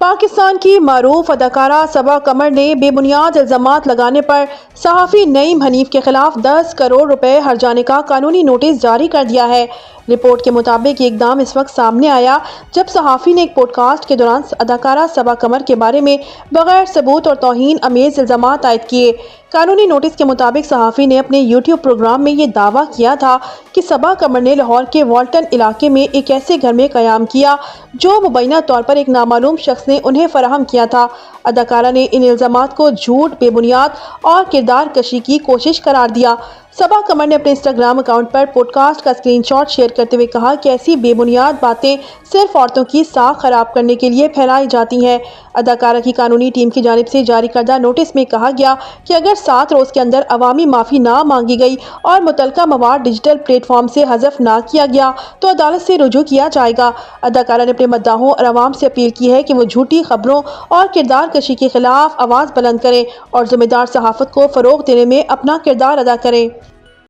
پاکستان کی معروف اداکارہ صبا قمر نے بے بنیاد الزامات لگانے پر صحافی نعیم حنیف کے خلاف 10 کروڑ روپے ہرجانے کا قانونی نوٹس جاری کر دیا ہے۔ رپورٹ کے مطابق یہ اقدام اس وقت سامنے آیا جب صحافی نے ایک پوڈ کاسٹ کے دوران اداکارہ صبا قمر کے بارے میں بغیر ثبوت اور توہین آمیز الزامات عائد کیے۔ قانونی نوٹس کے مطابق صحافی نے اپنے یوٹیوب پروگرام میں یہ دعویٰ کیا تھا کہ صبا قمر نے لاہور کے والٹن علاقے میں ایک ایسے گھر میں قیام کیا جو مبینہ طور پر ایک نامعلوم شخص نے انہیں فراہم کیا تھا۔ اداکارہ نے ان الزامات کو جھوٹ، بے بنیاد اور کردار کشی کی کوشش قرار دیا۔ صبا قمر نے اپنے انسٹاگرام اکاؤنٹ پر پوڈ کاسٹ کا اسکرین شاٹ شیئر کرتے ہوئے کہا کہ ایسی بے بنیاد باتیں صرف عورتوں کی ساکھ خراب کرنے کے لیے پھیلائی جاتی ہیں۔ اداکارہ کی قانونی ٹیم کی جانب سے جاری کردہ نوٹس میں کہا گیا کہ اگر 7 روز کے اندر عوامی معافی نہ مانگی گئی اور متعلقہ مواد ڈیجیٹل پلیٹ فارم سے حذف نہ کیا گیا تو عدالت سے رجوع کیا جائے گا۔ اداکارہ نے اپنے مداحوں اور عوام سے اپیل کی ہے کہ وہ جھوٹی خبروں اور کردار کشی کے خلاف آواز بلند کریں اور ذمہ دار صحافت کو فروغ دینے میں اپنا کردار ادا کریں۔